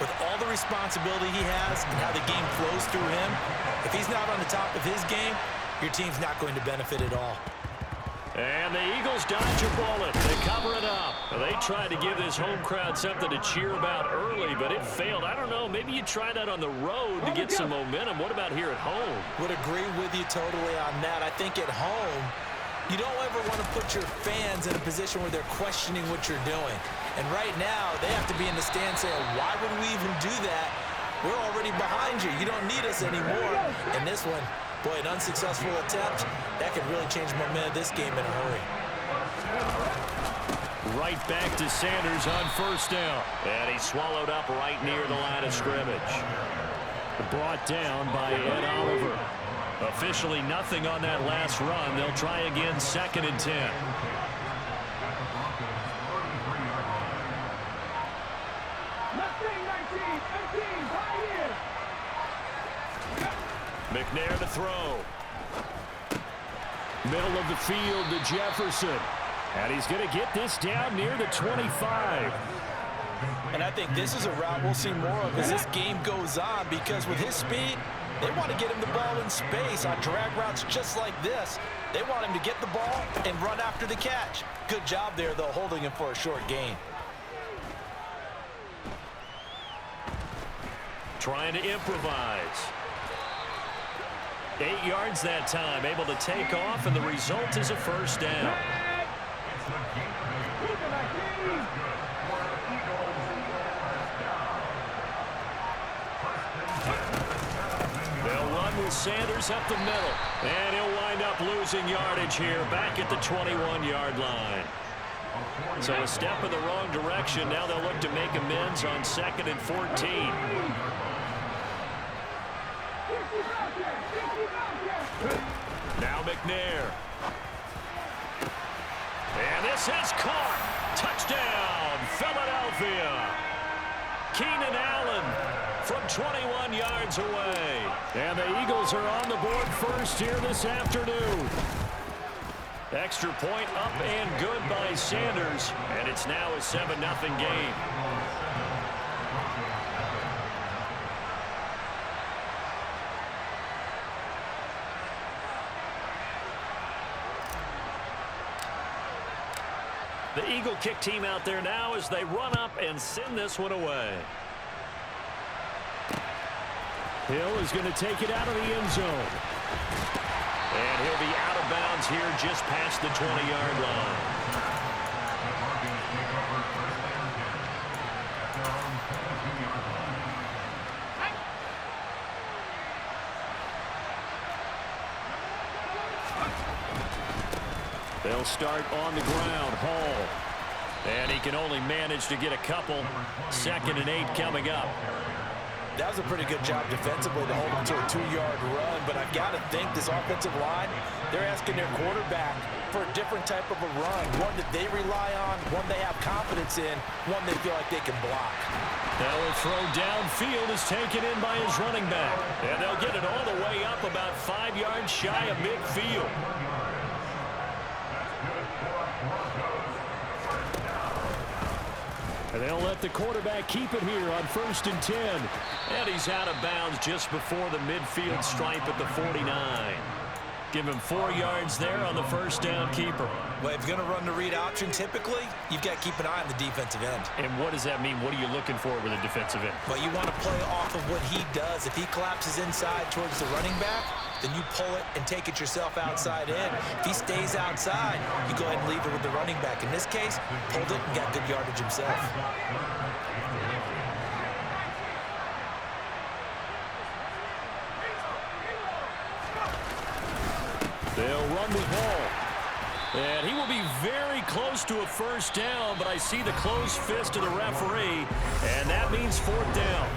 With all the responsibility he has and how the game flows through him, if he's not on the top of his game, your team's not going to benefit at all. And the Eagles dodge a bullet. They cover it up. They tried to give this home crowd something to cheer about early, but it failed. I don't know. Maybe you try that on the road to get some momentum. What about here at home? Would agree with you totally on that. I think at home, you don't ever want to put your fans in a position where they're questioning what you're doing. And right now, they have to be in the stand saying, why would we even do that? We're already behind you. You don't need us anymore. And this one, boy, an unsuccessful attempt, that could really change momentum of this game in a hurry. Right back to Sanders on first down. And he's swallowed up right near the line of scrimmage. Brought down by Ed Oliver. Officially nothing on that last run. They'll try again, 2nd and 10. McNair to throw. Middle of the field to Jefferson. And he's going to get this down near the 25. And I think this is a route we'll see more of as this game goes on, because with his speed, they want to get him the ball in space on drag routes just like this. They want him to get the ball and run after the catch. Good job there, though, holding him for a short gain. Trying to improvise. 8 yards that time, able to take off, and the result is a first down. They'll run with Sanders up the middle, and he'll wind up losing yardage here back at the 21-yard line. So a step in the wrong direction. Now they'll look to make amends on 2nd and 14. Now McNair. And this is caught. Touchdown, Philadelphia. Keenan Allen from 21 yards away. And the Eagles are on the board first here this afternoon. Extra point up and good by Sanders. And it's now a 7-0 game. The Eagle kick team out there now as they run up and send this one away. Hill is going to take it out of the end zone. And he'll be out of bounds here just past the 20-yard line. They'll start on the ground. Hall. And he can only manage to get a couple. 2nd and 8 coming up. That was a pretty good job defensively to hold him to a 2-yard run, but I've got to think this offensive line, they're asking their quarterback for a different type of a run, one that they rely on, one they have confidence in, one they feel like they can block. Now a throw downfield is taken in by his running back, and they'll get it all the way up about 5 yards shy of midfield. And they'll let the quarterback keep it here on 1st and 10. And he's out of bounds just before the midfield stripe at the 49. Give him 4 yards there on the first down keeper. Well, if you're going to run the read option, typically, you've got to keep an eye on the defensive end. And what does that mean? What are you looking for with a defensive end? Well, you want to play off of what he does. If he collapses inside towards the running back, then you pull it and take it yourself outside in. If he stays outside, you go ahead and leave it with the running back. In this case, pulled it and got good yardage himself. They'll run the ball. And he will be very close to a first down, but I see the closed fist of the referee, and that means 4th down.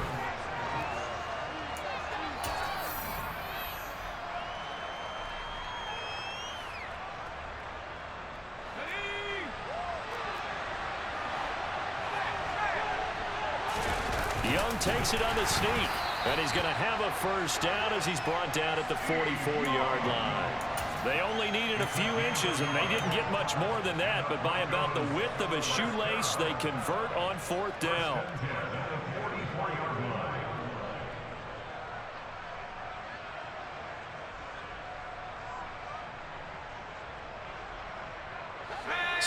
Young takes it on the sneak, and he's going to have a first down as he's brought down at the 44-yard line. They only needed a few inches, and they didn't get much more than that, but by about the width of a shoelace, they convert on 4th down.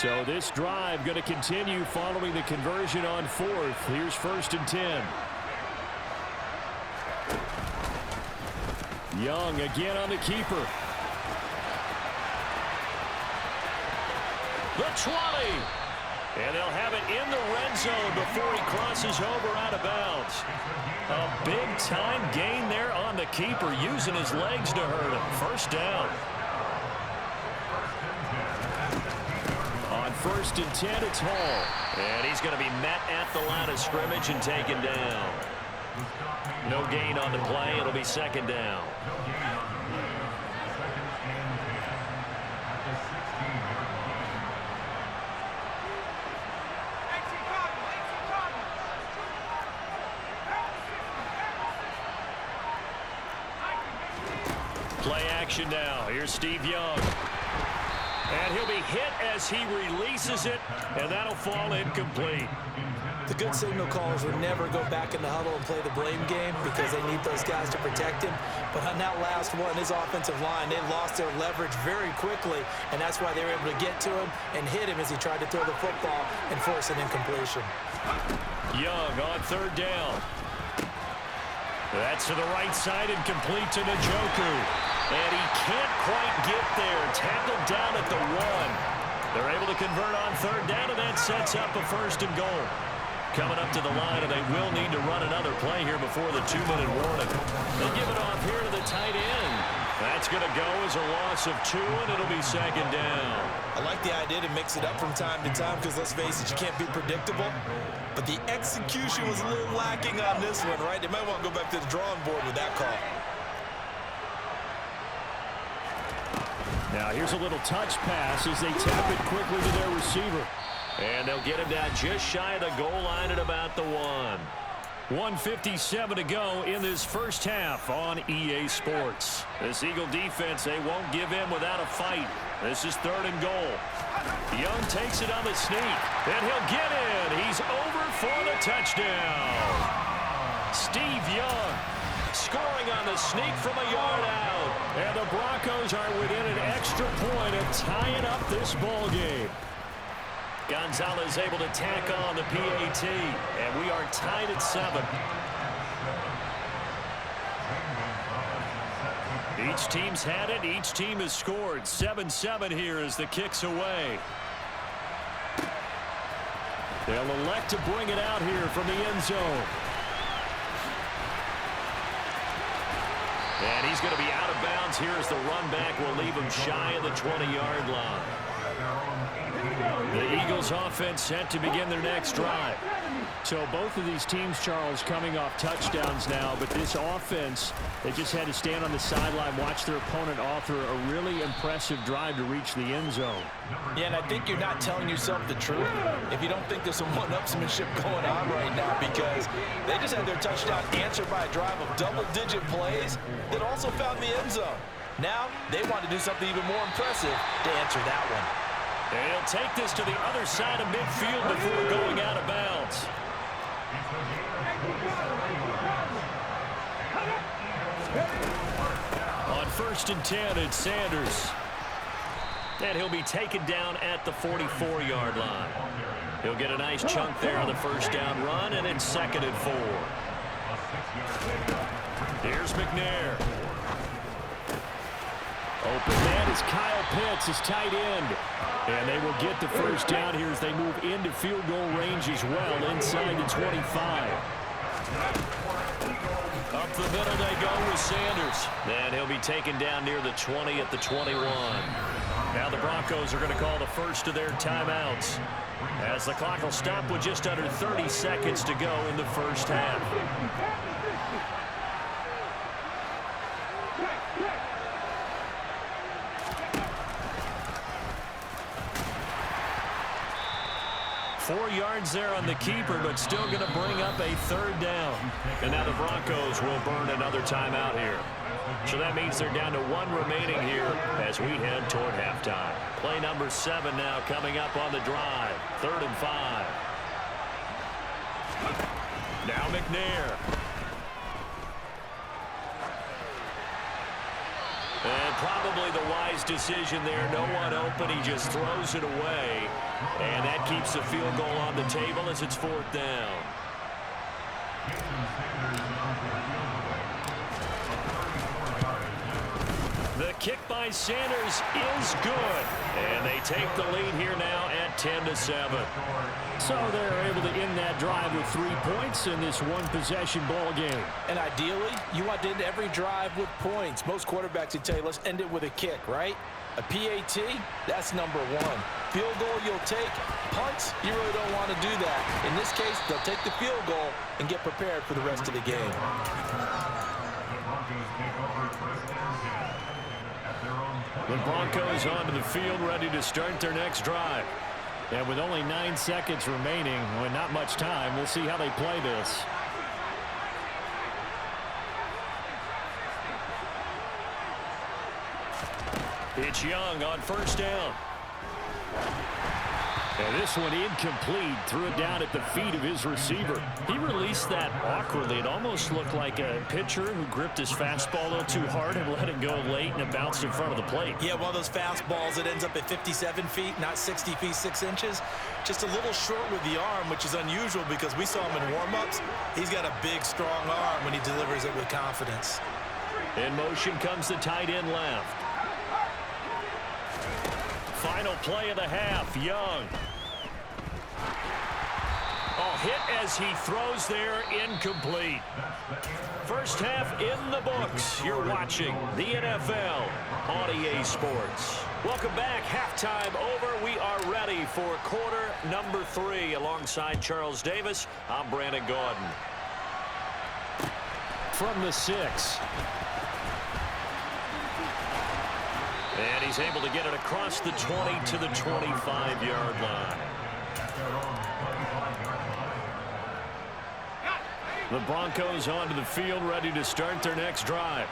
So this drive going to continue following the conversion on 4th. Here's 1st and 10. Young again on the keeper. The 20. And they'll have it in the red zone before he crosses over out of bounds. A big-time gain there on the keeper, using his legs to hurt him. First down. On 1st and 10, it's Hall. And he's going to be met at the line of scrimmage and taken down. No gain on the play. It'll be 2nd down. Play action now. Here's Steve Young. And he'll be hit as he releases it, and that'll fall incomplete. The good signal callers would never go back in the huddle and play the blame game because they need those guys to protect him. But on that last one, his offensive line, they lost their leverage very quickly, and that's why they were able to get to him and hit him as he tried to throw the football and force an incompletion. Young on 3rd down. That's to the right side and complete to Njoku. And he can't quite get there. Tackled down at the 1. They're able to convert on 3rd down, and that sets up a 1st and goal. Coming up to the line, and they will need to run another play here before the 2-minute warning. They give it off here to the tight end. That's going to go as a loss of 2, and it'll be 2nd down. I like the idea to mix it up from time to time because, let's face it, you can't be predictable. But the execution was a little lacking on this one, right? They might want to go back to the drawing board with that call. Now here's a little touch pass as they tap it quickly to their receiver. And they'll get him down just shy of the goal line at about the 1. 1:57 to go in this first half on EA Sports. This Eagle defense, they won't give in without a fight. This is 3rd and goal. Young takes it on the sneak, and he'll get in. He's over for the touchdown. Steve Young scoring on the sneak from a yard out. And the Broncos are within an extra point of tying up this ball game. Gonzalez able to tack on the PAT, and we are tied at 7. Each team's had it. Each team has scored. 7-7 here as the kick's away. They'll elect to bring it out here from the end zone. And he's going to be out of bounds here as the run back will leave him shy of the 20-yard line. The Eagles offense set to begin their next drive. So both of these teams, Charles, coming off touchdowns now, but this offense, they just had to stand on the sideline, watch their opponent author a really impressive drive to reach the end zone. Yeah, and I think you're not telling yourself the truth if you don't think there's some one-upsmanship going on right now, because they just had their touchdown answered by a drive of double-digit plays that also found the end zone. Now they want to do something even more impressive to answer that one. And he'll take this to the other side of midfield before going out of bounds. On 1st and 10, it's Sanders. And he'll be taken down at the 44-yard line. He'll get a nice chunk there on the first down run, and it's 2nd and 4. Here's McNair. Open man is Kyle Pitts, his tight end. And they will get the first down here as they move into field goal range as well, inside the 25. Up the middle they go with Sanders. And he'll be taken down near the 20 at the 21. Now the Broncos are going to call the first of their timeouts, as the clock will stop with just under 30 seconds to go in the first half. Four yards there on the keeper, but still going to bring up a 3rd down. And now the Broncos will burn another timeout here. So that means they're down to 1 remaining here as we head toward halftime. Play number 7 now coming up on the drive. 3rd and 5. Now McNair. And probably the wise decision there. No one open. He just throws it away. And that keeps the field goal on the table as it's 4th down. The kick by Sanders is good. And they take the lead here now at 10-7. So they're able to end that drive with 3 points in this one-possession ball game. And ideally, you want to end every drive with points. Most quarterbacks would tell you, let's end it with a kick, right? A PAT, that's number 1. Field goal you'll take. Punts, you really don't want to do that. In this case, they'll take the field goal and get prepared for the rest of the game. The Broncos onto the field, ready to start their next drive. And with only 9 seconds remaining, with not much time, we'll see how they play this. It's Young on 1st down. And this one incomplete. Threw it down at the feet of his receiver. He released that awkwardly. It almost looked like a pitcher who gripped his fastball a little too hard and let it go late, and it bounced in front of the plate. Yeah, one of those fastballs that ends up at 57 feet, not 60 feet, 6 inches. Just a little short with the arm, which is unusual because we saw him in warm-ups. He's got a big, strong arm when he delivers it with confidence. In motion comes the tight end left. Final play of the half, Young. Oh, hit as he throws there, incomplete. First half in the books. You're watching the NFL on EA Sports. Welcome back. Halftime over. We are ready for quarter number 3. Alongside Charles Davis, I'm Brandon Gordon. From the 6. And he's able to get it across the 20 to the 25-yard line. The Broncos onto the field, ready to start their next drive.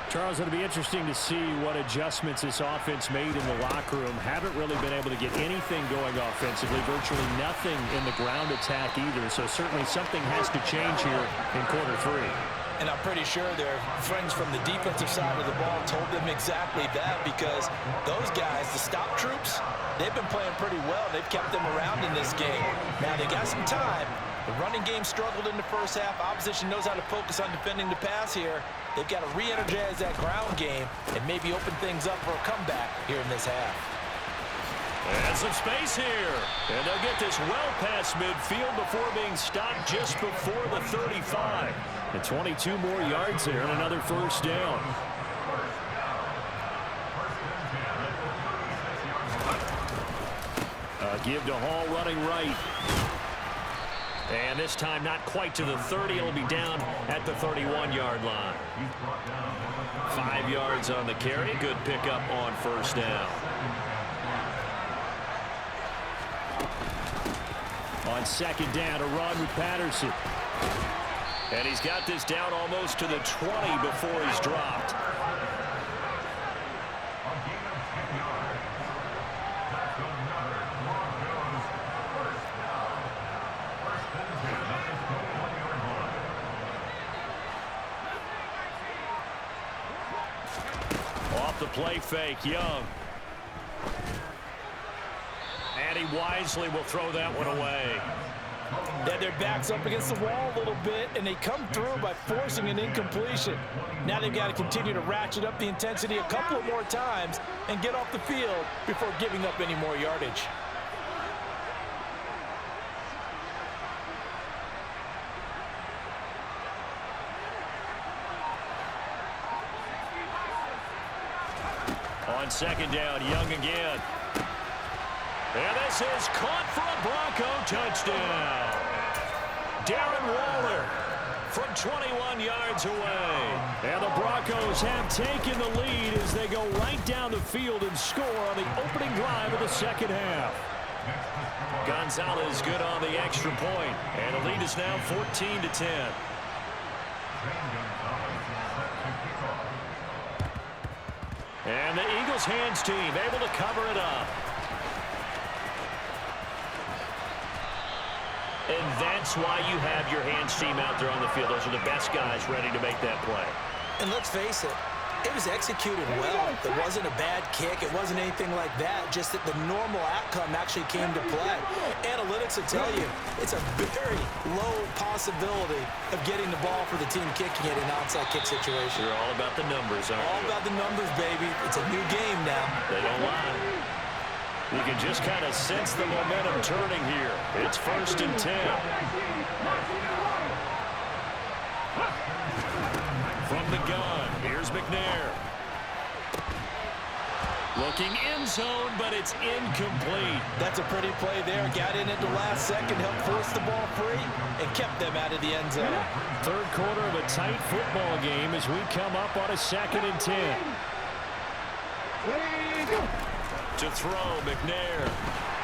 Charles, it'll be interesting to see what adjustments this offense made in the locker room. Haven't really been able to get anything going offensively, virtually nothing in the ground attack either. So certainly something has to change here in quarter 3. And I'm pretty sure their friends from the defensive side of the ball told them exactly that, because those guys, the stop troops, they've been playing pretty well. They've kept them around in this game. Now, they got some time. The running game struggled in the first half. Opposition knows how to focus on defending the pass here. They've got to re-energize that ground game and maybe open things up for a comeback here in this half. And some space here. And they'll get this well past midfield before being stopped just before the 35. And 22 more yards there and another first down. Give to Hall running right. And this time not quite to the 30. It'll be down at the 31-yard line. 5 yards on the carry. Good pickup on first down. On 2nd down, a run with Patterson. And he's got this down almost to the 20 before he's dropped. Off the play fake, Young. And he wisely will throw that one away. Yeah, their back's up against the wall a little bit, and they come through by forcing an incompletion. Now they've got to continue to ratchet up the intensity a couple of more times and get off the field before giving up any more yardage. On 2nd down, Young again. And this is caught for a Bronco touchdown. Darren Waller from 21 yards away. And the Broncos have taken the lead as they go right down the field and score on the opening drive of the second half. Gonzalez good on the extra point. And the lead is now 14-10. And the Eagles hands team able to cover it up. And that's why you have your hands team out there on the field. Those are the best guys ready to make that play. And let's face it, It was executed well. It wasn't a bad kick. It wasn't anything like that. Just that the normal outcome actually came to play. Analytics will tell you it's a very low possibility of getting the ball for the team kicking it in an onside kick situation. You're all about the numbers, aren't you? All about the numbers, baby. It's a new game now. They don't lie. You can just kind of sense the momentum turning here. It's 1st and 10. From the gun, here's McNair. Looking end zone, but it's incomplete. That's a pretty play there. Got in at the last second, helped force the ball free, and kept them out of the end zone. Third quarter of a tight football game as we come up on a 2nd and 10. To throw, McNair.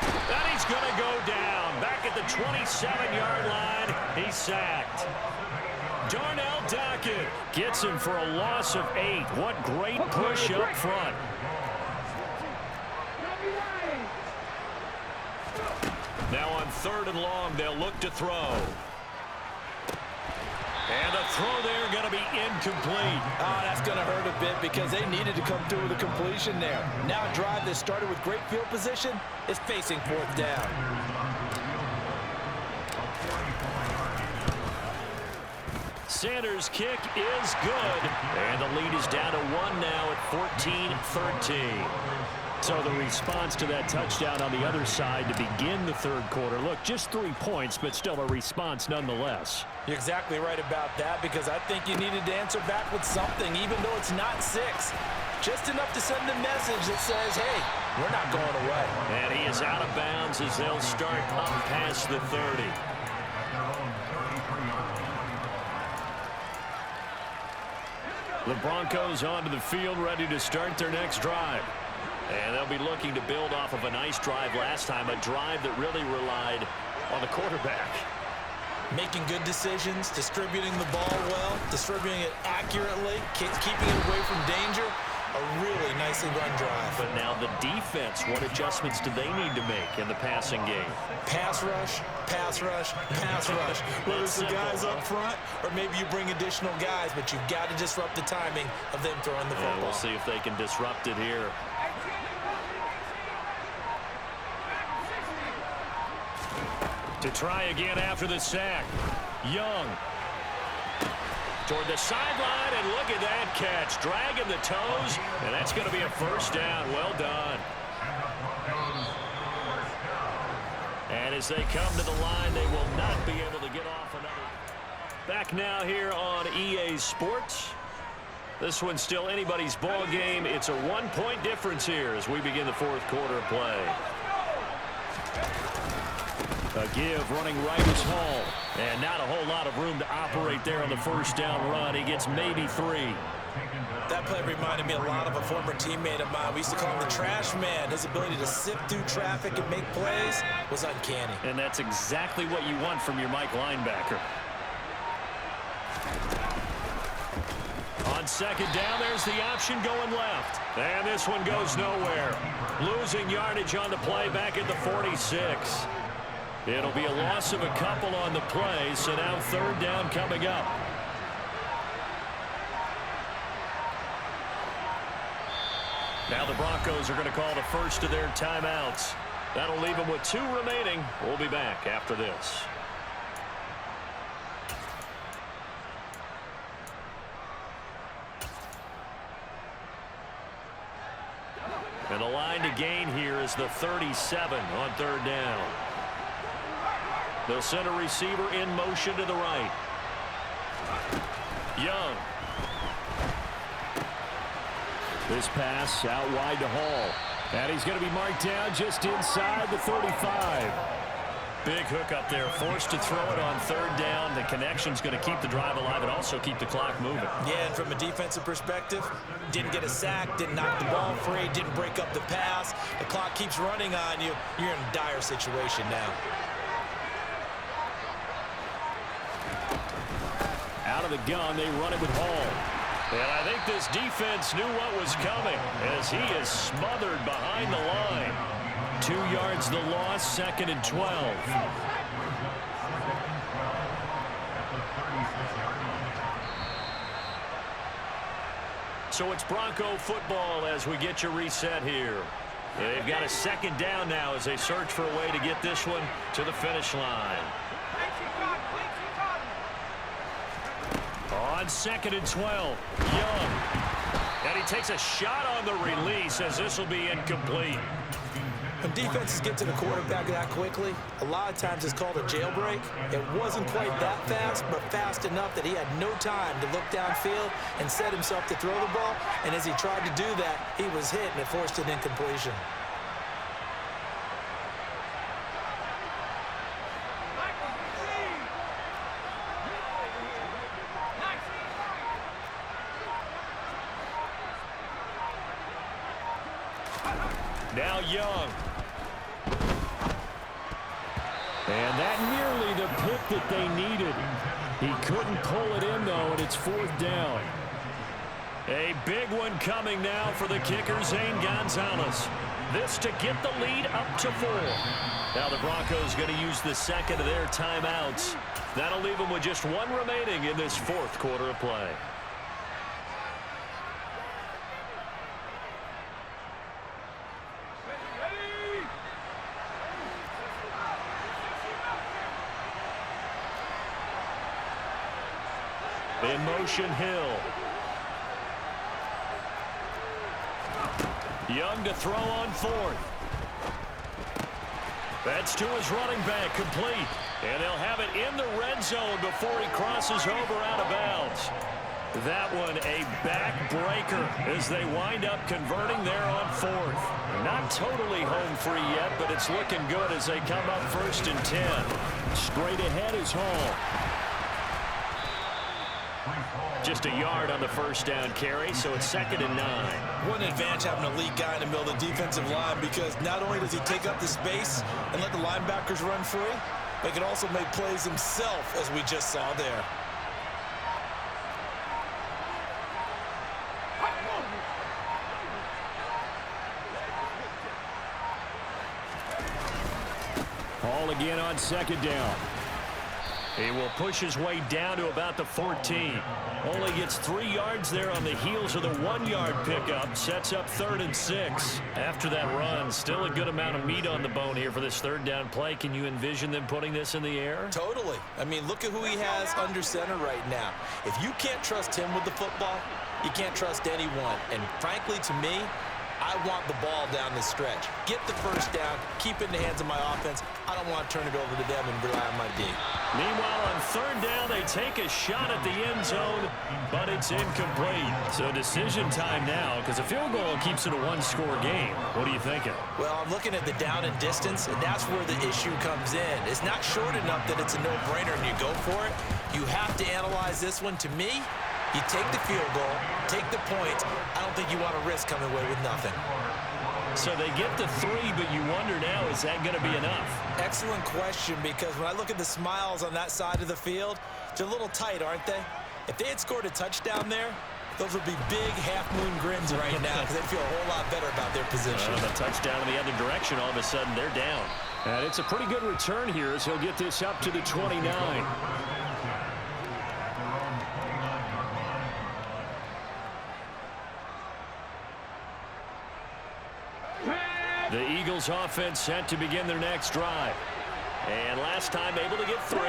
And he's going to go down. Back at the 27-yard line, he's sacked. Darnell Dockett gets him for a loss of 8. What great push up front. Now on 3rd and long, they'll look to throw. And the throw there going to be incomplete. Oh, that's going to hurt a bit because they needed to come through with a completion there. Now a drive that started with great field position is facing 4th down. Sanders' kick is good. And the lead is down to 1 now at 14-13. So the response to that touchdown on the other side to begin the 3rd quarter. Look, just 3 points, but still a response nonetheless. You're exactly right about that because I think you needed to answer back with something, even though it's not 6. Just enough to send a message that says, hey, we're not going away. And he is out of bounds as they'll start up past the 30. The Broncos onto the field, ready to start their next drive. And they'll be looking to build off of a nice drive last time, a drive that really relied on the quarterback. Making good decisions, distributing the ball well, distributing it accurately, keeping it away from danger. A really nicely run drive. But now the defense, what adjustments do they need to make in the passing game? Pass rush, pass rush, pass rush. Whether it's the guys up front or maybe you bring additional guys, but you've got to disrupt the timing of them throwing the football. We'll see if they can disrupt it here. To try again after the sack. Young. Toward the sideline, and look at that catch. Dragging the toes, and that's going to be a 1st down. Well done. And as they come to the line, they will not be able to get off another. Back now here on EA Sports. This one's still anybody's ball game. It's a 1-point difference here as we begin the 4th quarter of play. A give running right is Hall. And not a whole lot of room to operate there on the 1st down run. He gets maybe 3. That play reminded me a lot of a former teammate of mine. We used to call him the trash man. His ability to sift through traffic and make plays was uncanny. And that's exactly what you want from your Mike linebacker. On 2nd down, there's the option going left. And this one goes nowhere. Losing yardage on the play back at the 46. It'll be a loss of a couple on the play, so now 3rd down coming up. Now the Broncos are going to call the first of their timeouts. That'll leave them with 2 remaining. We'll be back after this. And the line to gain here is the 37 on 3rd down. They'll send a receiver in motion to the right. Young. This pass out wide to Hall. And he's going to be marked down just inside the 35. Big hook up there, forced to throw it on 3rd down. The connection's going to keep the drive alive and also keep the clock moving. Yeah, and from a defensive perspective, didn't get a sack, didn't knock the ball free, didn't break up the pass. The clock keeps running on you. You're in a dire situation now. Out of the gun, they run it with Hall. And I think this defense knew what was coming as he is smothered behind the line. 2 yards the loss, 2nd and 12. So it's Bronco football as we get you reset here. They've got a second down now as they search for a way to get this one to the finish line. On 2nd and 12, Young. And he takes a shot on the release as this will be incomplete. When defenses get to the quarterback that quickly, a lot of times it's called a jailbreak. It wasn't quite that fast, but fast enough that he had no time to look downfield and set himself to throw the ball. And as he tried to do that, he was hit, and it forced an incompletion. Now Young. And that nearly the pick that they needed. He couldn't pull it in, though, and it's 4th down. A big one coming now for the kicker, Zane Gonzalez. This to get the lead up to 4. Now the Broncos going to use the second of their timeouts. That'll leave them with just 1 remaining in this 4th quarter of play. In motion, Hill. Young to throw on 4th. That's to his running back, complete. And they'll have it in the red zone before he crosses over out of bounds. That one a backbreaker as they wind up converting there on 4th. Not totally home free yet, but it's looking good as they come up 1st and 10. Straight ahead is Hall. Just a yard on the 1st down carry, so it's 2nd and 9. What an advantage having a lead guy in the middle of the defensive line, because not only does he take up the space and let the linebackers run free, but he can also make plays himself, as we just saw there. Hall again on 2nd down. He will push his way down to about the 14. Only gets 3 yards there on the heels of the 1-yard pickup. Sets up 3rd and 6. After that run, still a good amount of meat on the bone here for this 3rd down play. Can you envision them putting this in the air? Totally. I mean, look at who he has under center right now. If you can't trust him with the football, you can't trust anyone. And frankly, to me, I want the ball down the stretch. Get the 1st down, keep it in the hands of my offense. I don't want to turn it over to them and rely on my D. Meanwhile, on 3rd down, they take a shot at the end zone, but it's incomplete. So decision time now, because a field goal keeps it a 1-score game. What are you thinking? Well, I'm looking at the down and distance, and that's where the issue comes in. It's not short enough that it's a no-brainer and you go for it. You have to analyze this one. To me, you take the field goal, take the points. I don't think you want to risk coming away with nothing. So they get the 3, but you wonder now, is that going to be enough? Excellent question, because when I look at the smiles on that side of the field, they're a little tight, aren't they? If they had scored a touchdown there, those would be big half-moon grins right now because they feel a whole lot better about their position. The touchdown in the other direction, all of a sudden they're down. And it's a pretty good return here as he'll get this up to the 29. The Eagles offense set to begin their next drive. And last time able to get 3.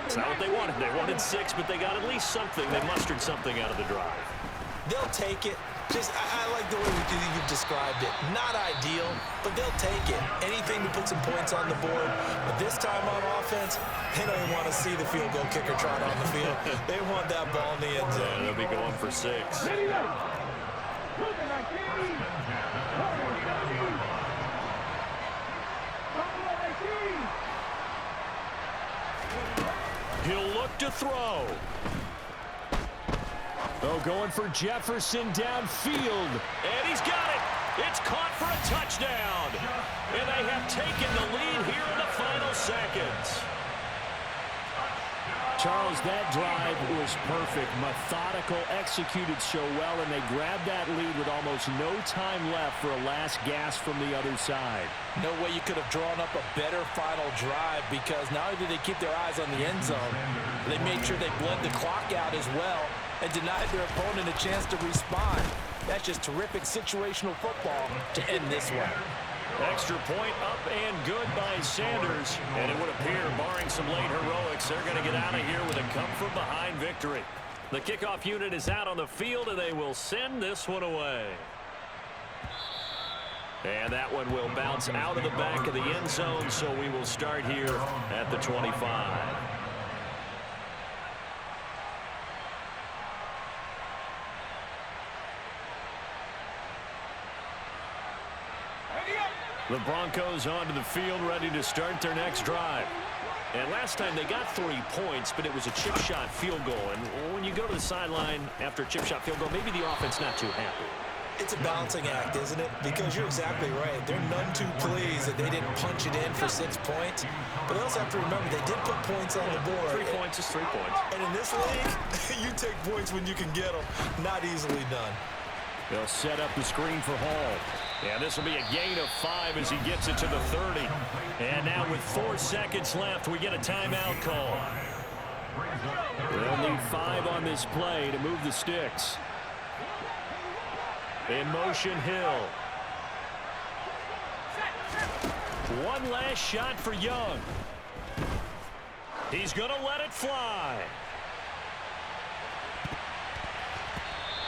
It's not what they wanted. They wanted 6, but they got at least something. They mustered something out of the drive. They'll take it. I like the way you've described it. Not ideal, but they'll take it. Anything to put some points on the board. But this time on offense, they don't even want to see the field goal kicker trot on the field. They want that ball in the end zone. Yeah, they'll be going for 6. He'll look to throw. Oh, going for Jefferson downfield. And he's got it. It's caught for a touchdown. And they have taken the lead here in the final seconds. Charles, that drive was perfect. Methodical, executed so well, and they grabbed that lead with almost no time left for a last gasp from the other side. No way you could have drawn up a better final drive, because not only did they keep their eyes on the end zone, they made sure they bled the clock out as well. and denied their opponent a chance to respond. That's just terrific situational football to end this one. Extra point up and good by Sanders. And it would appear, barring some late heroics, they're going to get out of here with a come-from-behind victory. The kickoff unit is out on the field, and they will send this one away. And that one will bounce out of the back of the end zone, so we will start here at the 25. The Broncos onto the field, ready to start their next drive. And last time they got 3 points, but it was a chip shot field goal. And when you go to the sideline after a chip shot field goal, maybe the offense not too happy. It's a balancing act, isn't it? Because you're exactly right. They're none too pleased that they didn't punch it in for 6 points. But they also have to remember they did put points on the board. 3 points is 3 points. And in this league, you take points when you can get them. Not easily done. They'll set up the screen for Hall. And this will be a gain of 5 as he gets it to the 30. And now with 4 seconds left, we get a timeout call. They'll need 5 on this play to move the sticks. In motion, Hill. One last shot for Young. He's going to let it fly.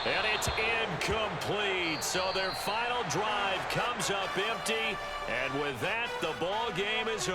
And it's incomplete. So their final drive comes up empty. And with that, the ball game is over.